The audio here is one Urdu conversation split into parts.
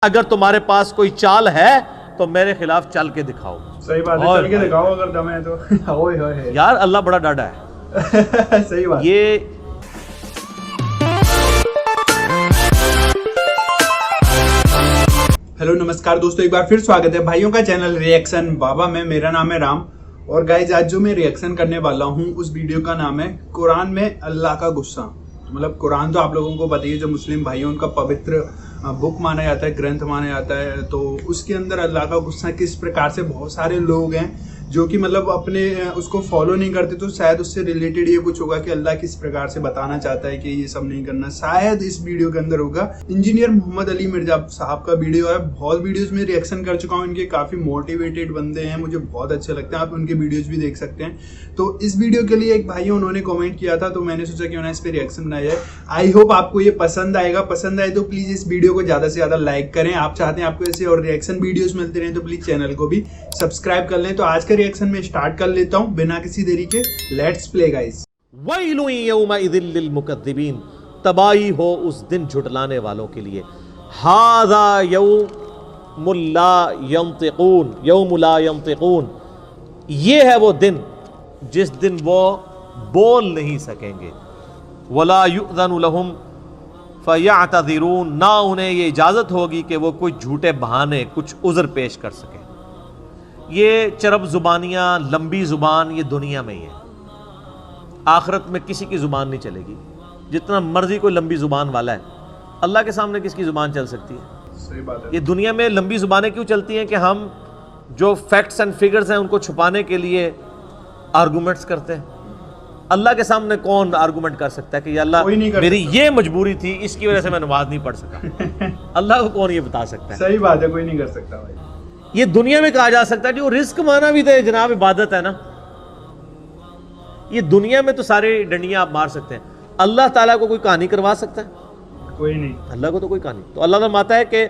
اگر تمہارے پاس کوئی چال ہے تو میرے خلاف چل کے دکھاؤ. صحیح بات ہے, چل کے دکھاؤ اگر دم ہے تو. یار اللہ بڑا ڈاڈا ہے. صحیح بات. یہ ہیلو نمسکار دوستو, ایک بار پھر سواگت ہے بھائیوں کا چینل ریئیکشن بابا میں. میرا نام ہے رام اور گائز آج جو میں ریئیکشن کرنے والا ہوں اس ویڈیو کا نام ہے قرآن میں اللہ کا غصہ. مطلب قرآن تو آپ لوگوں کو پتہ ہی ہے, جو مسلم بھائی ہیں ان کا پوتر بک مانا جاتا ہے, گرنتھ مانا جاتا ہے. تو اس کے اندر اللہ کا غصہ کس پرکار سے بہت سارے لوگ ہیں جو کہ مطلب اپنے اس کو فالو نہیں کرتے. تو شاید اس سے ریلیٹڈ یہ کچھ ہوگا کہ اللہ کس پرکار سے بتانا چاہتا ہے کہ یہ سب نہیں کرنا. شاید اس ویڈیو کے اندر ہوگا. انجینئر محمد علی مرزا صاحب کا ویڈیو ہے. بہت ویڈیوز میں ریئیکشن کر چکا ہوں ان کے, کافی موٹیویٹیڈ بندے ہیں, مجھے بہت اچھے لگتے ہیں. آپ ان کے ویڈیوز بھی دیکھ سکتے ہیں. تو اس ویڈیو کے لیے ایک بھائی انہوں نے کامنٹ کیا تھا, تو میں نے سوچا کہ اس پہ ریئیکشن بنایا جائے. آئی ہوپ آپ کو یہ پسند آئے گا. پسند آئے تو پلیز اس ویڈیو کو زیادہ سے زیادہ لائک کریں. آپ چاہتے ہیں آپ کو ایسے اور ریئیکشن ویڈیوز ملتے رہیں تو پلیز چینل کو بھی سبسکرائب کر لیں. تو آج کا ریئیکشن میں اسٹارٹ کر لیتا ہوں بنا کسی دیری کے. Let's play guys. وَيْلٌ يَوْمَئِذٍ لِّلْمُكَذِّبِينَ, تباہی ہو اس دن جھٹلانے والوں کے لیے. هَذَا يَوْمُ لَا يَنطِقُونَ, يَوْمُ لَا يَنطِقُونَ, یہ ہے وہ دن جس دن وہ بول نہیں سکیں گے. وَلَا يُؤْذَنُ لَهُمْ فَيَعْتَذِرُونَ, نہ انہیں یہ اجازت ہوگی کہ وہ کوئی جھوٹے بہانے کچھ عذر پیش کر سکیں. یہ چرب زبانیاں, لمبی زبان یہ دنیا میں ہی ہے, آخرت میں کسی کی زبان نہیں چلے گی. جتنا مرضی کوئی لمبی زبان والا ہے, اللہ کے سامنے کس کی زبان چل سکتی ہے؟ صحیح بات ہے. یہ دنیا میں لمبی زبانیں کیوں چلتی ہیں کہ ہم جو فیکٹس اینڈ فگرز ہیں ان کو چھپانے کے لیے آرگومنٹس کرتے ہیں. اللہ کے سامنے کون آرگومنٹ کر سکتا ہے کہ یا اللہ میری یہ مجبوری تھی, اس کی وجہ سے میں نماز نہیں پڑھ سکا؟ اللہ کو کون یہ بتا سکتا ہے؟ صحیح بات ہے, کوئی نہیں کر سکتا بھائی. یہ دنیا میں کہا جا سکتا ہے, جو رزق مانا بھی تو جناب عبادت ہے نا. یہ دنیا میں تو سارے ڈنڈیاں آپ مار سکتے ہیں, اللہ تعالیٰ کو کوئی کہانی کروا سکتا ہے؟ کوئی نہیں. اللہ کو تو کوئی کہانی. تو اللہ فرماتا ہے کہ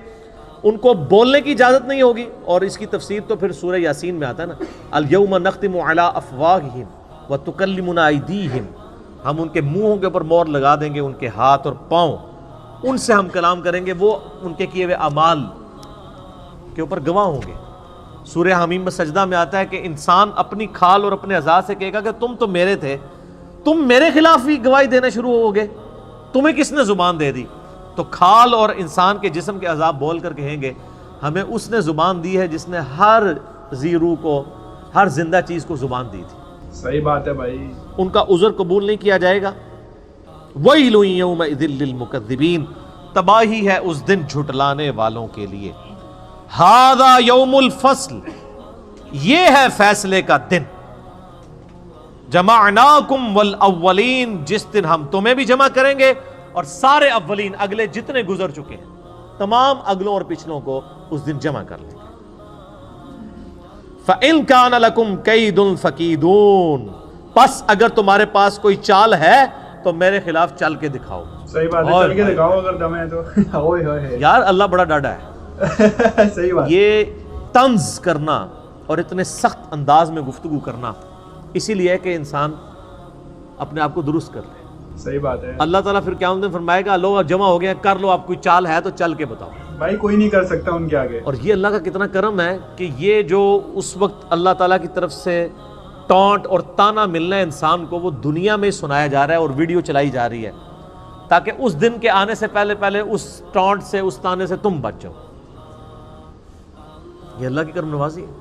ان کو بولنے کی اجازت نہیں ہوگی, اور اس کی تفسیر تو پھر سورہ یاسین میں آتا ہے نا, الیوم نختم علی افواہہم وتکلمنا ایدیہم, ہم ان کے منہوں کے اوپر مہر لگا دیں گے, ان کے ہاتھ اور پاؤں, ان سے ہم کلام کریں گے, وہ ان کے کیے ہوئے اعمال کے اوپر گواہ ہوں گے. سورہ حمیم میں سجدہ میں آتا ہے کہ انسان اپنی کھال اور اپنے اعضاء سے کہے گا کہ تم تو میرے تھے, تم میرے خلاف ہی گواہی دینا شروع ہو گے, تمہیں کس نے زبان دے دی؟ تو کھال اور انسان کے جسم کے اعضاء بول کر کہیں گے ہمیں اس نے زبان دی ہے جس نے ہر ذی روح کو, ہر زندہ چیز کو زبان دی تھی. صحیح بات ہے بھائی. ان کا عذر قبول نہیں کیا جائے گا. وَيْلٌ يَوْمَئِذٍ لِّلْمُكَذِّبِينَ, تباہی ہے اس دن جھٹلانے والوں کے لیے. هَذَا يَوْمُ الْفَصْلِ, یہ ہے فیصلے کا دن. جَمَعْنَاكُمْ وَالْأَوَّلِينَ, جس دن ہم تمہیں بھی جمع کریں گے اور سارے اولین, اگلے جتنے گزر چکے ہیں تمام اگلوں اور پچھلوں کو اس دن جمع کر لیں گے. فَإِن كَانَ لَكُمْ كَيْدٌ فَكِيدُونَ, پس اگر تمہارے پاس کوئی چال ہے تو میرے خلاف چل کے دکھاؤ. صحیح بات ہے, چل کے دکھاؤ اگر دم ہے تو. یار اللہ بڑا ڈاڈا ہے. صحیح بات. یہ طنز کرنا اور اتنے سخت انداز میں گفتگو کرنا اسی لیے ہے کہ انسان اپنے آپ کو درست کر لے. صحیح بات ہے. اللہ تعالیٰ پھر قیامت میں فرمائے گا لو جمع ہو گئے, کر لو, آپ کوئی چال ہے تو چل کے بتاؤ. بھائی کوئی نہیں کر سکتا ان کے آگے. اور یہ اللہ کا کتنا کرم ہے کہ یہ جو اس وقت اللہ تعالیٰ کی طرف سے ٹانٹ اور تانا ملنا ہے انسان کو, وہ دنیا میں سنایا جا رہا ہے اور ویڈیو چلائی جا رہی ہے تاکہ اس دن کے آنے سے پہلے اس ٹانٹ سے, اس تانے سے تم بچ جاؤ. یہ اللہ کی کرم نوازی ہے.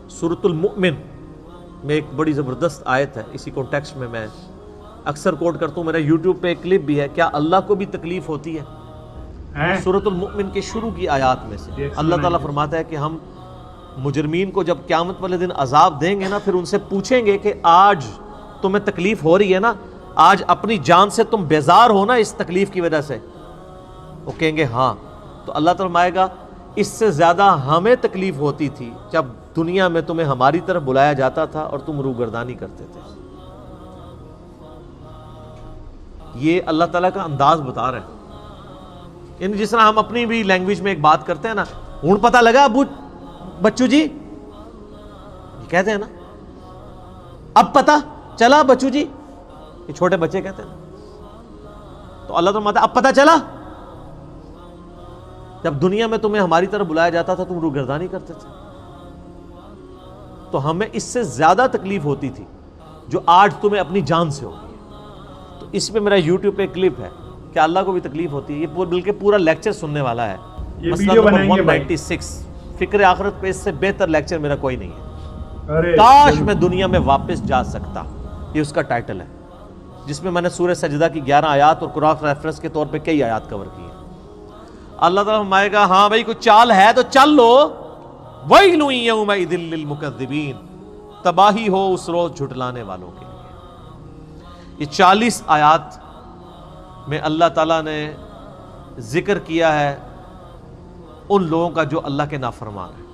سورۃ المؤمن میں ایک بڑی زبردست آیت ہے, اسی کانٹیکسٹ میں میں اکثر کوٹ کرتا ہوں, میرا یوٹیوب پہ ایک کلپ بھی ہے, کیا اللہ کو بھی تکلیف ہوتی ہے؟ سورۃ المؤمن کے شروع کی آیات میں سے اللہ تعالیٰ فرماتا ہے کہ ہم مجرمین کو جب قیامت والے دن عذاب دیں گے نا, پھر ان سے پوچھیں گے کہ آج تمہیں تکلیف ہو رہی ہے نا, آج اپنی جان سے تم بیزار ہو نا اس تکلیف کی وجہ سے؟ وہ کہیں گے ہاں. تو اللہ تعالیٰ فرمائے گا اس سے زیادہ ہمیں تکلیف ہوتی تھی جب دنیا میں تمہیں ہماری طرف بلایا جاتا تھا اور تم روگردانی کرتے تھے. یہ اللہ تعالیٰ کا انداز بتا رہے ہیں. یعنی جس طرح ہم اپنی بھی لینگویج میں ایک بات کرتے ہیں نا, ہوں پتہ لگا ابو بچو جی, یہ کہتے ہیں نا, اب پتہ چلا بچو جی, یہ چھوٹے بچے کہتے ہیں نا. تو اللہ تعالیٰ اب پتہ چلا, جب دنیا میں تمہیں ہماری طرف بلایا جاتا تھا تم روگردانی کرتے تھے. تو ہمیں اس سے زیادہ تکلیف ہوتی تھی جو آج تمہیں اپنی جان سے ہوگی. تو اس پہ میرا یوٹیوب پہ کلپ ہے کہ اللہ کو بھی تکلیف ہوتی ہے. یہ بلکہ پورا لیکچر سننے والا ہے. یہ مسئلہ ویڈیو نمبر بنائیں گے بھائی. 196 فکر آخرت پہ اس سے بہتر لیکچر میرا کوئی نہیں ہے. کاش میں دنیا میں واپس جا سکتا. یہ اس کا ٹائٹل ہے جس میں نے سورہ سجدہ کی 11 آیات اور قرآن ریفرنس کے طور پہ کئی آیات کور کی ہیں. اللہ تعالیٰ فرمائے گا ہاں بھائی کوئی چال ہے تو چل لو. وَيْلٌ يَوْمَئِذٍ لِّلْمُكَذِّبِينَ تباہی ہو اس روز جھٹلانے والوں کے لیے. یہ 40 آیات میں اللہ تعالیٰ نے ذکر کیا ہے ان لوگوں کا جو اللہ کے نافرمان ہیں.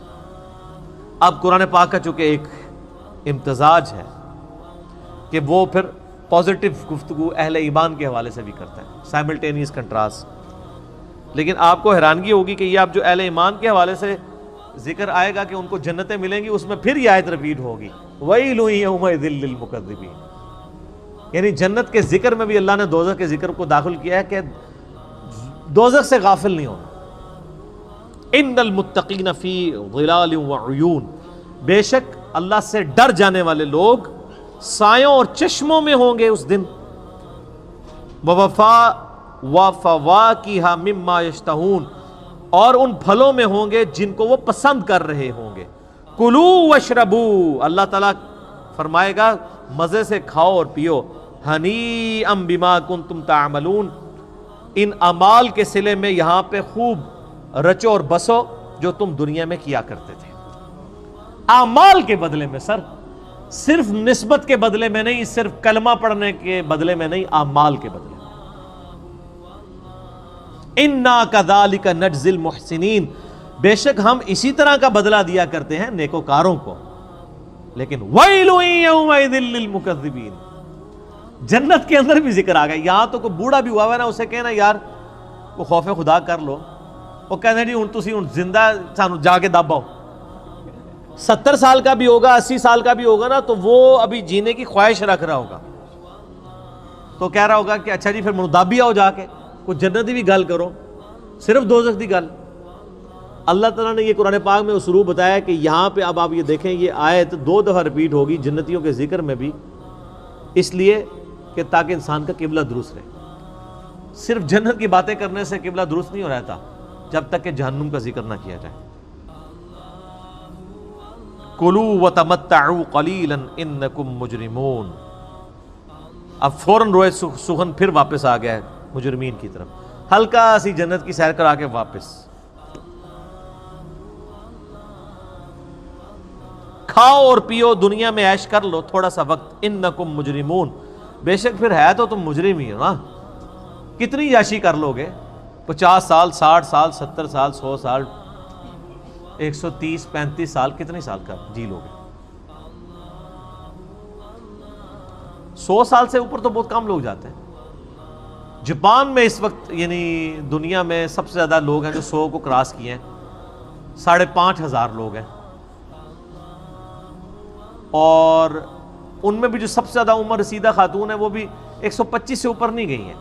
اب قرآن پاک کا چونکہ ایک امتزاج ہے کہ وہ پھر پازیٹو گفتگو اہل ایمان کے حوالے سے بھی کرتا ہے, سائملٹینیس کنٹراسٹ. لیکن آپ کو حیرانگی ہوگی کہ یہ اب جو اہل ایمان کے حوالے سے ذکر آئے گا کہ ان کو جنتیں ملیں گی, اس میں پھر یہ آیت ریپیٹ ہوگی وَيْلٌ يَوْمَئِذٍ لِّلْمُكَذِّبِينَ. یعنی جنت کے ذکر میں بھی اللہ نے دوزخ کے ذکر کو داخل کیا ہے کہ دوزخ سے غافل نہیں ہونا. ان المتقین فی ظلال وعیون, بے شک اللہ سے ڈر جانے والے لوگ سایوں اور چشموں میں ہوں گے اس دن. وفواکہ مما یشتہون, اور ان پھلوں میں ہوں گے جن کو وہ پسند کر رہے ہوں گے. کلو واشربو, اللہ تعالیٰ فرمائے گا مزے سے کھاؤ اور پیو. ہنیئا بما کنتم تعملون, ان اعمال کے صلے میں یہاں پہ خوب رچو اور بسو جو تم دنیا میں کیا کرتے تھے. اعمال کے بدلے میں سر, صرف نسبت کے بدلے میں نہیں, صرف کلمہ پڑھنے کے بدلے میں نہیں, اعمال کے بدلے میں. اِنَّا كَذَلِكَ نَجْزِي الْمُحْسِنِينَ, بے شک ہم اسی طرح کا بدلہ دیا کرتے ہیں نیکوکاروں کو. لیکن وَيْلٌ يَوْمَئِذٍ لِّلْمُكَذِّبِينَ, جنت کے اندر بھی ذکر آ گیا. یہاں تو کوئی بوڑھا بھی ہوا ہے نا, اسے کہنا یار وہ خوف خدا کر لو, وہ کہتے جی ہوں تسی ہوں زندہ سانو جا کے دباؤ. 70 سال کا بھی ہوگا, 80 سال کا بھی ہوگا نا, تو وہ ابھی جینے کی خواہش رکھ رہا ہوگا, تو کہہ رہا ہوگا کہ اچھا جی پھر مدابی آؤ جا کے کوئی جنتی بھی گل کرو, صرف دوزخ دی گل. اللہ تعالیٰ نے یہ قرآن پاک میں اسلوب بتایا کہ یہاں پہ اب آپ یہ دیکھیں یہ آیت 2 دفعہ ریپیٹ ہوگی جنتیوں کے ذکر میں بھی, اس لیے کہ تاکہ انسان کا قبلہ درست رہے. صرف جنت کی باتیں کرنے سے قبلہ درست نہیں ہو رہتا جب تک کہ جہنم کا ذکر نہ کیا جائے. کلوا وتمتعوا قلیلا انکم مجرمون. اب فوراً روئے سخن پھر واپس آ گیا ہے مجرمین کی طرف, ہلکا سی جنت کی سیر کرا کے واپس. کھاؤ اور پیو, دنیا میں عیش کر لو تھوڑا سا وقت, انکم مجرمون, بے شک پھر ہے تو تم مجرم ہی ہو نا. کتنی عیاشی کر لو گے, 50 سال 60 سال 70 سال 100 سال 130 35 سال, کتنے سال کا جی لو گے؟ 100 سال سے اوپر تو بہت کم لوگ جاتے ہیں. جاپان میں اس وقت یعنی دنیا میں سب سے زیادہ لوگ ہیں جو 100 کو کراس کیے ہیں, 5,500 لوگ ہیں, اور ان میں بھی جو سب سے زیادہ عمر رسیدہ خاتون ہے وہ بھی 125 سے اوپر نہیں گئی ہیں.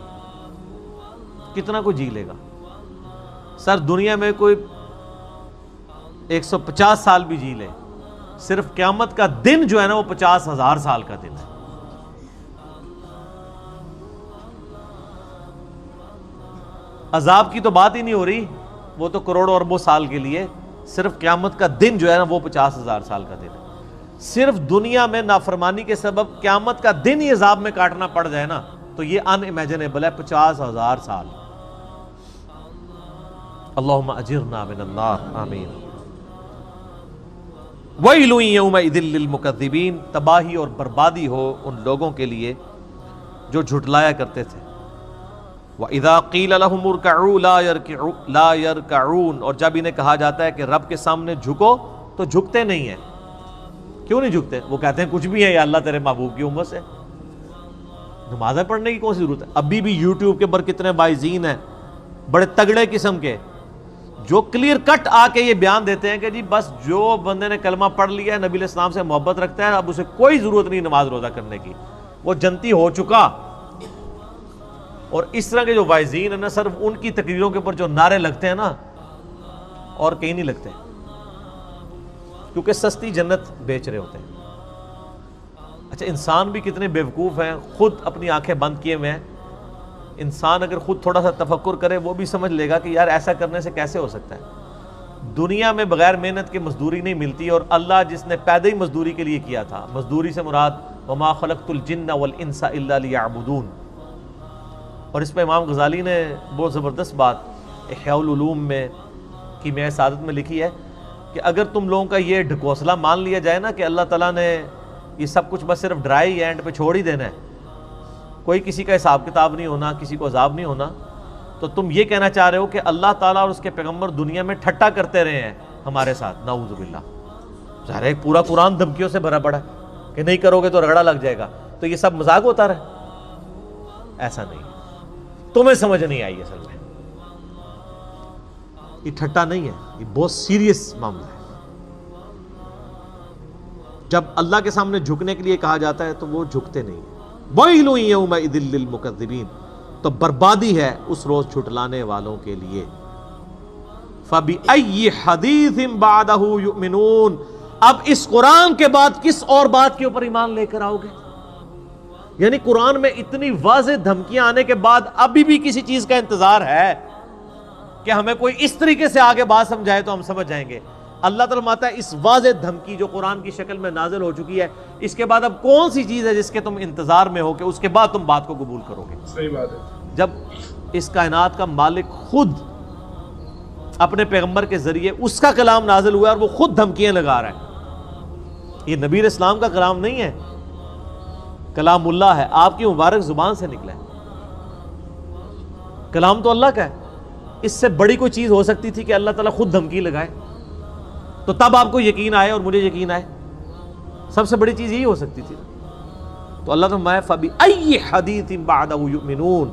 کتنا کوئی جی لے گا سر؟ دنیا میں کوئی 150 سال بھی جی لے, صرف قیامت کا دن جو ہے نا وہ 50,000 سال کا دن ہے. عذاب کی تو بات ہی نہیں ہو رہی, وہ تو کروڑوں اربوں سال کے لیے, صرف قیامت کا دن جو ہے نا وہ 50,000 سال کا دن ہے. صرف دنیا میں نافرمانی کے سبب قیامت کا دن ہی عذاب میں کاٹنا پڑ جائے نا تو یہ ان امیجنیبل ہے, 50,000 سال. اللہم اجرنا من النار, آمین. وَيْلٌ يَوْمَئِذٍ لِّلْمُكَذِّبِينَ, تباہی اور بربادی ہو ان لوگوں کے لیے جو جھٹلایا کرتے تھے. وَإِذَا قِيلَ لَهُمُ ارْكَعُوا لَا يَرْكَعُونَ, اور جب انہیں کہا جاتا ہے کہ رب کے سامنے جھکو تو جھکتے نہیں ہیں. کیوں نہیں جھکتے؟ وہ کہتے ہیں کچھ بھی ہے یا اللہ تیرے محبوب کی امت سے, نمازیں پڑھنے کی کون سی ضرورت ہے؟ ابھی بھی یوٹیوب کے اوپر کتنے بائزین ہیں بڑے تگڑے قسم کے جو کلیئر کٹ آ کے یہ بیان دیتے ہیں کہ جی بس جو بندے نے کلمہ پڑھ لیا ہے, نبی علیہ السلام سے محبت رکھتا ہے, اب اسے کوئی ضرورت نہیں نماز روزہ کرنے کی, وہ جنتی ہو چکا. اور اس طرح کے جو وائزین ہیں نا, صرف ان کی تقریروں کے اوپر جو نعرے لگتے ہیں نا اور کہیں نہیں لگتے، کیونکہ سستی جنت بیچ رہے ہوتے ہیں۔ اچھا انسان بھی کتنے بیوقوف ہیں، خود اپنی آنکھیں بند کیے ہوئے ہیں۔ انسان اگر خود تھوڑا سا تفکر کرے وہ بھی سمجھ لے گا کہ یار ایسا کرنے سے کیسے ہو سکتا ہے۔ دنیا میں بغیر محنت کے مزدوری نہیں ملتی، اور اللہ جس نے پیدا ہی مزدوری کے لیے کیا تھا، مزدوری سے مراد وما خلقت الجن والانس الا لیعبدون۔ اور اس پہ امام غزالی نے بہت زبردست بات احیاء العلوم میں کیمیاء سعادت میں لکھی ہے کہ اگر تم لوگوں کا یہ ڈھکوسلا مان لیا جائے نا کہ اللہ تعالیٰ نے یہ سب کچھ بس صرف ڈرائی اینڈ پہ چھوڑ ہی دینا ہے، کوئی کسی کا حساب کتاب نہیں ہونا، کسی کو عذاب نہیں ہونا، تو تم یہ کہنا چاہ رہے ہو کہ اللہ تعالیٰ اور اس کے پیغمبر دنیا میں ٹھٹا کرتے رہے ہیں ہمارے ساتھ، نعوذ باللہ۔ ظاہر ہے پورا قرآن دھمکیوں سے بھرا پڑا ہے کہ نہیں کرو گے تو رگڑا لگ جائے گا، تو یہ سب مذاق ہوتا رہے؟ ایسا نہیں، تمہیں سمجھ نہیں آئی اصل میں، یہ ٹھٹا نہیں ہے، یہ بہت سیریس معاملہ ہے۔ جب اللہ کے سامنے جھکنے کے لیے کہا جاتا ہے تو وہ جھکتے نہیں ہیں۔ وَيْلٌ يَوْمَئِذٍ لِّلْمُكَذِّبِينَ، تو بربادی ہے اس روز جھٹلانے والوں کے لیے۔ فَبِأَيِّ حَدِيثٍ بَعْدَهُ يُؤْمِنُونَ، اب اس قرآن کے بعد کس اور بات کے اوپر ایمان لے کر آؤ گے؟ یعنی قرآن میں اتنی واضح دھمکیاں آنے کے بعد ابھی بھی کسی چیز کا انتظار ہے کہ ہمیں کوئی اس طریقے سے آگے بات سمجھائے تو ہم سمجھ جائیں گے۔ اللہ تعالیٰ فرماتا ہے اس واضح دھمکی جو قرآن کی شکل میں نازل ہو چکی ہے، اس کے بعد اب کون سی چیز ہے جس کے تم انتظار میں ہو کہ اس کے بعد تم بات کو قبول کرو گے؟ صحیح بات ہے۔ جب اس کائنات کا مالک خود اپنے پیغمبر کے ذریعے اس کا کلام نازل ہوا ہے اور وہ خود دھمکیاں لگا رہا ہے، یہ نبی علیہ السلام کا کلام نہیں ہے، کلام اللہ ہے، آپ کی مبارک زبان سے نکلا ہے، کلام تو اللہ کا ہے۔ اس سے بڑی کوئی چیز ہو سکتی تھی کہ اللہ تعالیٰ خود دھمکی لگائے تو تب آپ کو یقین آئے اور مجھے یقین آئے؟ سب سے بڑی چیز یہی ہو سکتی تھی۔ تو اللہ تعالیٰ فَبِأَيِّ حَدِيثٍ بَعْدَهُ يُؤْمِنُونَ،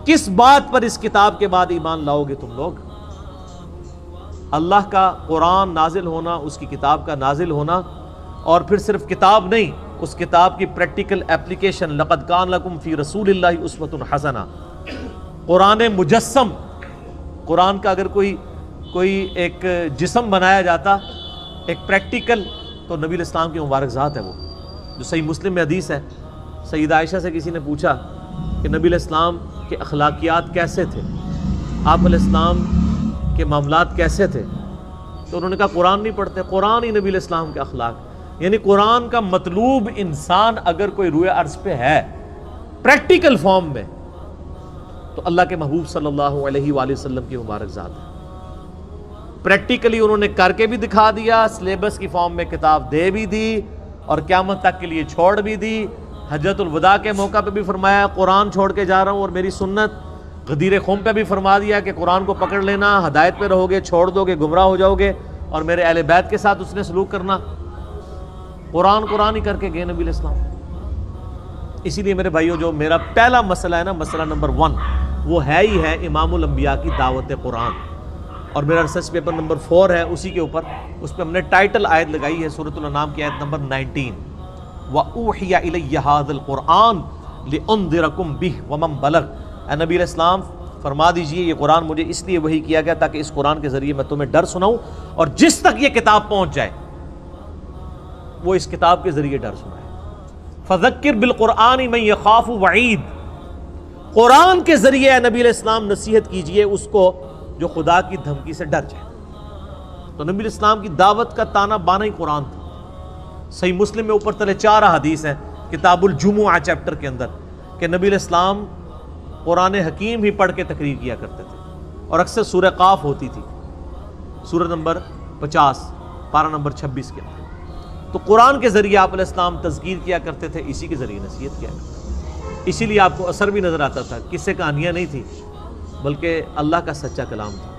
کس بات پر اس کتاب کے بعد ایمان لاؤ گے تم لوگ؟ اللہ کا قرآن نازل ہونا، اس کی کتاب کا نازل ہونا، اور پھر صرف کتاب نہیں، اس کتاب کی پریکٹیکل اپلیکیشن۔ لَقَدْ كَانَ لَكُمْ فِي رَسُولِ اللَّهِ أُسْوَةٌ حَسَنَةٌ، قرآن مجسم، قرآن کا اگر کوئی ایک جسم بنایا جاتا، ایک پریکٹیکل، تو نبی علیہ السلام کی مبارک ذات ہے وہ، جو صحیح مسلم میں حدیث ہے۔ سیدہ عائشہ سے کسی نے پوچھا کہ نبی علیہ السلام کے اخلاقیات کیسے تھے، آپ علیہ السلام کے معاملات کیسے تھے، تو انہوں نے کہا قرآن نہیں پڑھتے، قرآن ہی نبی علیہ السلام کے اخلاق۔ یعنی قرآن کا مطلوب انسان اگر کوئی روئے ارض پہ ہے پریکٹیکل فارم میں، تو اللہ کے محبوب صلی اللہ علیہ وآلہ وسلم کی مبارک ذات ہے۔ پریکٹیکلی انہوں نے کر کے بھی دکھا دیا، سلیبس کی فارم میں کتاب دے بھی دی، اور قیامت تک کے لیے چھوڑ بھی دی۔ حجۃ الوداع کے موقع پہ بھی فرمایا قرآن چھوڑ کے جا رہا ہوں اور میری سنت۔ غدیر خم پہ بھی فرما دیا کہ قرآن کو پکڑ لینا، ہدایت پہ رہو گے، چھوڑ دو گے گمراہ ہو جاؤ گے، اور میرے اہل بیت کے ساتھ اس نے سلوک کرنا۔ قرآن ہی کر کے گئے نبی علیہ السلام۔ اسی لیے میرے بھائیوں، جو میرا پہلا مسئلہ ہے نا، مسئلہ نمبر 1، وہ ہے ہی ہے امام الانبیاء کی دعوت قرآن، اور میرا ریسرچ پیپر نمبر 4 ہے اسی کے اوپر، اس پہ ہم نے ٹائٹل آیت لگائی ہے سورۃ الانعام کی آیت نمبر 19، وَأُوحِيَ إِلَيَّ هَذَا الْقُرْآنُ لِأُنذِرَكُم بِهِ وَمَن بَلَغَ۔ اے نبی علیہ السلام فرما دیجئے یہ قرآن مجھے اس لیے وحی کیا گیا تاکہ اس قرآن کے ذریعے میں تمہیں ڈر سناؤں، اور جس تک یہ کتاب پہنچ جائے وہ اس کتاب کے ذریعے ڈر سنائے۔ فَذَكِّرْ بِالْقُرْآنِ مَن يَخَافُ وَعِيدٍ، قرآن کے ذریعے اے نبی علیہ السلام نصیحت کیجئے اس کو جو خدا کی دھمکی سے ڈر جائے۔ تو نبی علیہ السلام کی دعوت کا تانا بانا ہی قرآن تھا۔ صحیح مسلم میں اوپر تلے 4 حدیث ہیں کتاب الجمعہ چیپٹر کے اندر کہ نبی علیہ السلام قرآن حکیم ہی پڑھ کے تقریر کیا کرتے تھے، اور اکثر سورہ قاف ہوتی تھی، سورہ نمبر 50 پارہ نمبر 26 کے اندر۔ تو قرآن کے ذریعے آپ علیہ السلام تذکیر کیا کرتے تھے، اسی کے ذریعے نصیحت کیا کرتے تھے۔ اسی لیے آپ کو اثر بھی نظر آتا تھا، قصے کہانیاں نہیں تھی بلکہ اللہ کا سچا کلام تھا۔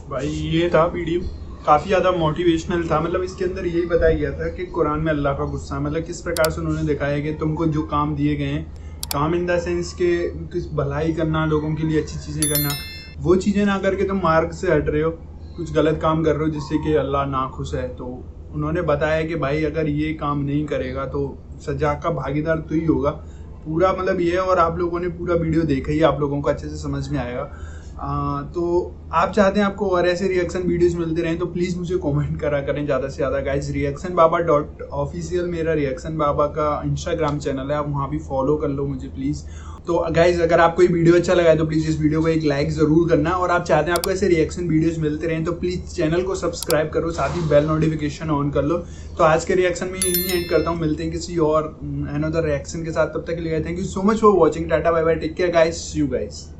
بھائی یہ تھا ویڈیو، کافی زیادہ موٹیویشنل تھا، مطلب اس کے اندر یہی بتایا گیا تھا کہ قرآن میں اللہ کا غصہ، مطلب کس پرکار سے انہوں نے دکھایا کہ تم کو جو کام دیے گئے ہیں، کام ان دا سینس کہ کچھ بھلائی کرنا، لوگوں کے لیے اچھی چیزیں کرنا، وہ چیزیں نہ کر کے تم مارگ سے ہٹ رہے ہو، کچھ غلط کام کر رہے ہو جس سے کہ اللہ ناخوش ہے۔ تو انہوں نے بتایا کہ بھائی اگر یہ کام نہیں کرے گا تو سزا کا بھاگیدار تو ہی ہوگا۔ پورا مطلب یہ ہے، اور آپ لوگوں نے پورا ویڈیو دیکھا ہی، آپ لوگوں کو اچھے سے سمجھ میں آئے گا تو آپ چاہتے ہیں آپ کو اور ایسے ریئیکشن ویڈیوز ملتے رہیں تو پلیز مجھے کامنٹ کرا کریں زیادہ سے زیادہ گائز. reactionbaba.official میرا ریئیکشن بابا کا انسٹاگرام چینل ہے, آپ وہاں بھی فالو کر لو مجھے پلیز. تو گائز اگر آپ کو یہ ویڈیو اچھا لگا ہے تو پلیز اس ویڈیو کو ایک لائک ضرور کرنا, اور آپ چاہتے ہیں آپ کو ایسے ریئیکشن ویڈیوز ملتے رہیں تو پلیز چینل کو سبسکرائب کرو, ساتھ ہی بیل نوٹیفیکیشن آن کر لو. تو آج کے ریئیکشن میں یہی اینڈ کرتا ہوں, ملتے ہیں کسی اور another ریئیکشن کے ساتھ, تب تک کے لیے thank you so much for watching. Tata bye bye, take care guys, see you guys.